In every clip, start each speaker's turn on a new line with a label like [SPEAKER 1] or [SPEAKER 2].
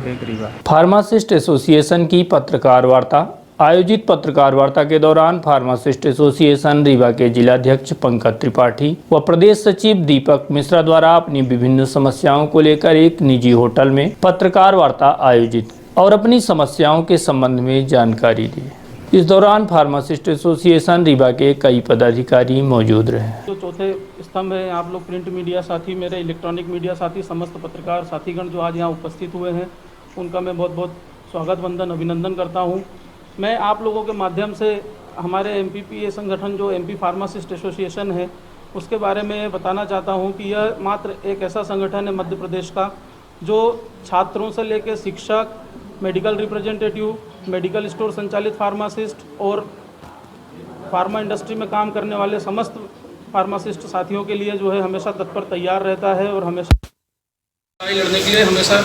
[SPEAKER 1] Pharmacist association की पत्रकार वार्ता। आयोजित पत्रकार वार्ता के दौरान फार्मासिस्ट एसोसिएशन रीवा के जिलाध्यक्ष पंकज त्रिपाठी व प्रदेश सचिव दीपक मिश्रा द्वारा अपनी विभिन्न समस्याओं को लेकर एक निजी होटल में पत्रकार वार्ता आयोजित और अपनी समस्याओं के संबंध में जानकारी दी। इस दौरान फार्मासिस्ट एसोसिएशन रीवा के कई पदाधिकारी मौजूद रहे।
[SPEAKER 2] जो चौथे स्तंभ है, आप लोग प्रिंट मीडिया साथी, मेरे इलेक्ट्रॉनिक मीडिया साथी, समस्त पत्रकार साथीगण जो आज यहाँ उपस्थित हुए हैं, उनका मैं बहुत बहुत स्वागत वंदन अभिनंदन करता हूँ। मैं आप लोगों के माध्यम से हमारे एमपीपीए संगठन जो एमपी फार्मासिस्ट एसोसिएशन है, उसके बारे में बताना चाहता हूँ कि यह मात्र एक ऐसा संगठन है मध्य प्रदेश का जो छात्रों से लेकर शिक्षक, मेडिकल रिप्रेजेंटेटिव, मेडिकल स्टोर संचालित फार्मासिस्ट और फार्मा इंडस्ट्री में काम करने वाले समस्त फार्मासिस्ट साथियों के लिए जो है हमेशा तत्पर तैयार रहता है और हमेशा लड़ाई लड़ने के लिए हमेशा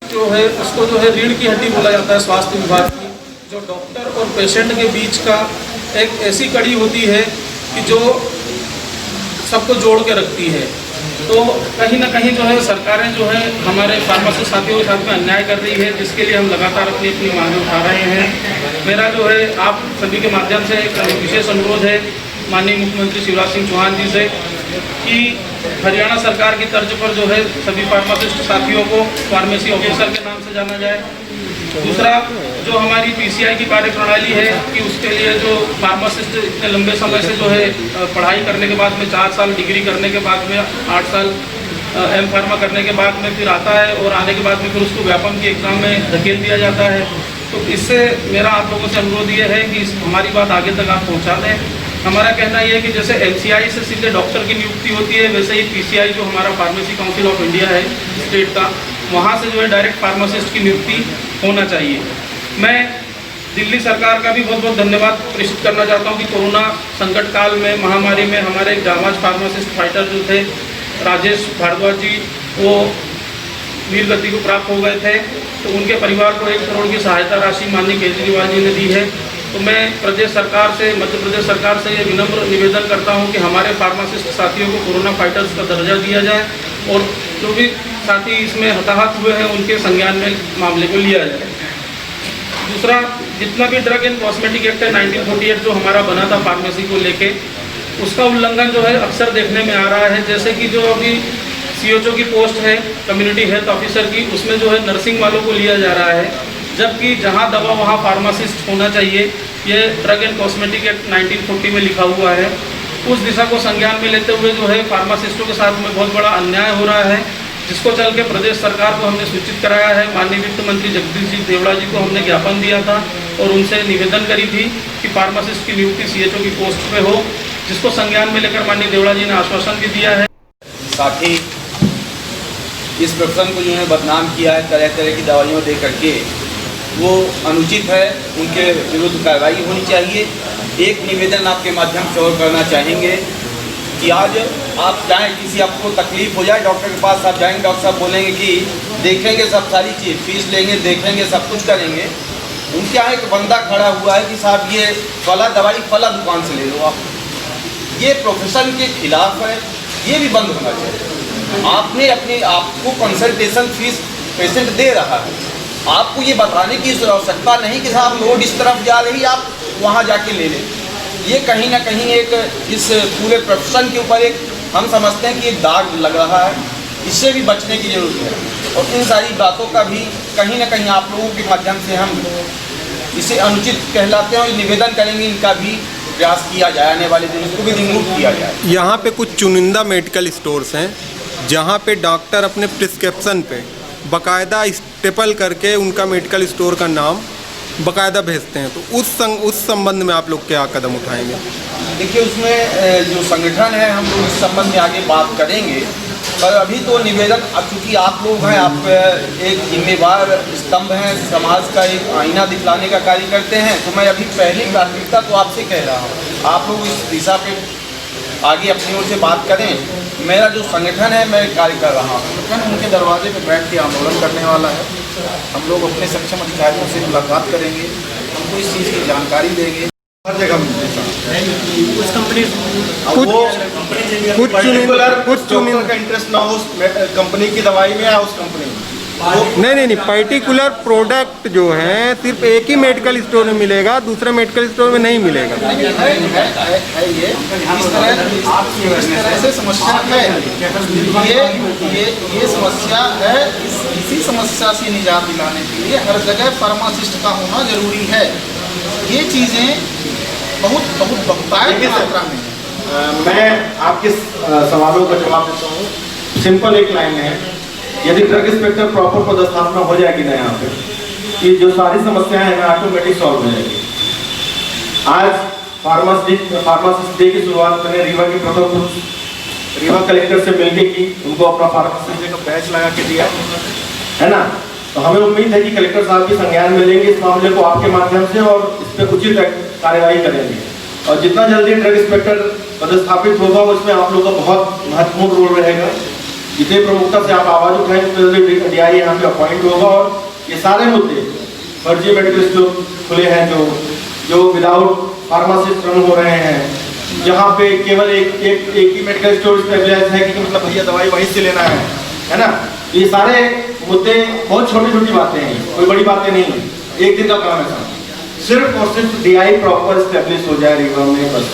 [SPEAKER 2] जो है उसको जो है रीढ़ की हड्डी बोला जाता है स्वास्थ्य विभाग की, जो डॉक्टर और पेशेंट के बीच का एक ऐसी कड़ी होती है कि जो सबको जोड़ के रखती है। तो कहीं ना कहीं जो है सरकारें जो है हमारे फार्मासिस्ट साथियों के साथ में अन्याय कर रही है, जिसके लिए हम लगातार अपनी अपनी मांगें उठा रहे हैं। मेरा जो है आप सभी के माध्यम से एक विशेष अनुरोध है माननीय मुख्यमंत्री शिवराज सिंह चौहान जी से कि हरियाणा सरकार की तर्ज पर जो है सभी फार्मासिस्ट साथियों को फार्मेसी ऑफिसर के नाम से जाना जाए। दूसरा, जो हमारी पीसीआई की कार्यप्रणाली है कि उसके लिए जो फार्मासिस्ट इतने लंबे समय से जो है पढ़ाई करने के बाद में 4 साल डिग्री करने के बाद में 8 साल एम फार्मा करने के बाद में फिर आता है और आने के बाद में फिर उसको व्यापम की एग्ज़ाम में धकेल दिया जाता है। तो इससे मेरा आप लोगों से अनुरोध ये है कि हमारी बात आगे तक आप पहुँचा दें। हमारा कहना ये है कि जैसे एमसीआई से सीधे डॉक्टर की नियुक्ति होती है, वैसे ही पीसीआई जो हमारा फार्मेसी काउंसिल ऑफ इंडिया है स्टेट का, वहाँ से जो है डायरेक्ट फार्मासिस्ट की नियुक्ति होना चाहिए। मैं दिल्ली सरकार का भी बहुत बहुत धन्यवाद प्रेषित करना चाहता हूँ कि कोरोना संकट काल में, महामारी में हमारे जांबाज फार्मासिस्ट फाइटर जो थे राजेश भारद्वाज जी, वो वीर गति को प्राप्त हो गए थे। तो उनके परिवार को 1 करोड़ की सहायता राशि माननीय केजरीवाल जी ने दी है। तो मैं प्रदेश सरकार से, मध्य प्रदेश सरकार से ये विनम्र निवेदन करता हूं कि हमारे फार्मासिस्ट साथियों को कोरोना फाइटर्स का दर्जा दिया जाए और जो भी साथी इसमें हताहत हुए हैं उनके संज्ञान में मामले को लिया जाए। दूसरा, जितना भी ड्रग एंड कॉस्मेटिक एक्ट है 1948 जो हमारा बना था फार्मेसी को लेके, उसका उल्लंघन जो है अक्सर देखने में आ रहा है। जैसे कि जो अभी CHO की पोस्ट है कम्युनिटी हेल्थ ऑफिसर की, उसमें जो है नर्सिंग वालों को लिया जा रहा है, जबकि जहां दवा वहां फार्मासिस्ट होना चाहिए। ये ड्रग एंड कॉस्मेटिक एक्ट 1940 में लिखा हुआ है। उस दिशा को संज्ञान में लेते हुए जो है फार्मासिस्टों के साथ में बहुत बड़ा अन्याय हो रहा है, जिसको चल के प्रदेश सरकार को हमने सूचित कराया है। माननीय वित्त मंत्री जगदीश जी देवड़ा जी को हमने ज्ञापन दिया था और उनसे निवेदन करी थी कि फार्मासिस्ट की नियुक्ति CHO की पोस्ट पे हो, जिसको संज्ञान में लेकर माननीय देवड़ा जी ने आश्वासन भी दिया है।
[SPEAKER 3] साथ ही इस प्रोफेशन को जो है बदनाम किया है तरह तरह की दवाइयों दे करके, वो अनुचित है, उनके विरुद्ध कार्रवाई होनी चाहिए। एक निवेदन आपके माध्यम से और करना चाहेंगे कि आज आप जाएं, किसी आपको तकलीफ हो जाए डॉक्टर के पास, आप जाएंगे, डॉक्टर साहब बोलेंगे कि देखेंगे सब सारी चीज़, फीस लेंगे, देखेंगे, सब कुछ करेंगे। उनके यहाँ एक बंदा खड़ा हुआ है कि साहब ये फला दवाई फला दुकान से ले लो आप। ये प्रोफेशन के खिलाफ है, ये भी बंद होना चाहिए। आपने अपनी आपको कंसल्टेशन फीस पेशेंट दे रहा है, आपको ये बताने की आवश्यकता नहीं कि साहब रोड इस तरफ जा रही, आप वहाँ जाके ले लें। ये कहीं ना कहीं एक इस पूरे प्रोफेशन के ऊपर एक हम समझते हैं कि एक दाग लग रहा है, इससे भी बचने की ज़रूरत है। और इन सारी बातों का भी कहीं ना कहीं आप लोगों के माध्यम से हम इसे अनुचित कहलाते हैं और निवेदन करेंगे, इनका भी प्रयास किया जाए, आने वाले दिन इसको भी रिमूव किया जाए।
[SPEAKER 4] यहाँ पे कुछ चुनिंदा मेडिकल स्टोर्स हैं जहाँ पे डॉक्टर अपने प्रिस्क्रिप्शन पे बाकायदा स्टेपल करके उनका मेडिकल स्टोर का नाम बाकायदा भेजते हैं। तो उस संबंध में आप लोग क्या कदम उठाएंगे?
[SPEAKER 3] देखिए, उसमें जो संगठन है हम लोग इस संबंध में आगे बात करेंगे, पर अभी तो निवेदन, अब चूँकि आप लोग हैं, आप एक जिम्मेवार स्तंभ हैं, समाज का एक आईना दिखलाने का कार्य करते हैं, तो मैं अभी पहली प्राथमिकता तो आपसे कह रहा हूँ, आप लोग इस दिशा पे आगे अपनी ओर से बात करें। मेरा जो संगठन है, मैं कार्य कर रहा हूँ, संगठन उनके दरवाजे पे बैठ के आंदोलन करने वाला है। हम लोग अपने सक्षम अधिकारियों से मुलाकात करेंगे, उनको इस चीज़ की जानकारी देंगे।
[SPEAKER 5] हर जगह मिलते हैं।
[SPEAKER 6] उस कंपनी
[SPEAKER 5] अब वो
[SPEAKER 4] कुछ
[SPEAKER 5] कुछ डॉक्टर का इंटरेस्ट ना हो उस कंपनी की दवाई में या उस कंपनी में।
[SPEAKER 4] नहीं, पर्टिकुलर प्रोडक्ट जो है सिर्फ एक ही मेडिकल स्टोर में मिलेगा, दूसरे मेडिकल स्टोर में नहीं मिलेगा।
[SPEAKER 2] है ये इस तरह से समस्या है, ये समस्या है। इसी समस्या से निजात दिलाने के लिए हर जगह फार्मासिस्ट का होना जरूरी है। ये चीज़ें बहुत बहुतायत मात्रा में है।
[SPEAKER 5] मैं आपके सवालों का जवाब देता हूँ। सिंपल एक लाइन है, यदि ड्रग इंस्पेक्टर प्रॉपर पदस्थापना हो जाएगी ना यहाँ पे, ये जो सारी समस्याएं हैं ना ऑटोमेटिक सॉल्व हो जाएगी। आज फार्मासिस्ट डे की शुरुआत मैंने रीवा के प्रथम रीवा कलेक्टर से मिलके की, उनको अपना फार्मासिस्ट का बैच लगा के दिया है ना। तो हमें उम्मीद है कि कलेक्टर साहब की संज्ञान में लेंगे इस मामले को आपके माध्यम से और इस पर उचित कार्यवाही करेंगे। और जितना जल्दी ड्रग इंस्पेक्टर पदस्थापित होगा उसमें आप लोगों का बहुत महत्वपूर्ण रोल रहेगा। जितने प्रमुखता से आप आवाज़ उठाएंगे उतने जल्दी DI यहाँ पे अपॉइंट होगा। और ये सारे मुद्दे फर्जी मेडिकल स्टोर खुले हैं जो विदाउट फार्मासिस्ट रन हो रहे हैं, जहाँ पे केवल एक ही मेडिकल स्टोर स्टेबलाइज है कि मतलब भैया दवाई वहीं से लेना है ना। ये सारे मुद्दे बहुत छोटी बातें हैं, कोई बड़ी बातें नहीं है, एक दिन का काम है। सिर्फ और सिर्फ DI प्रॉपर स्टेब्लिश हो जाए रीवा में, बस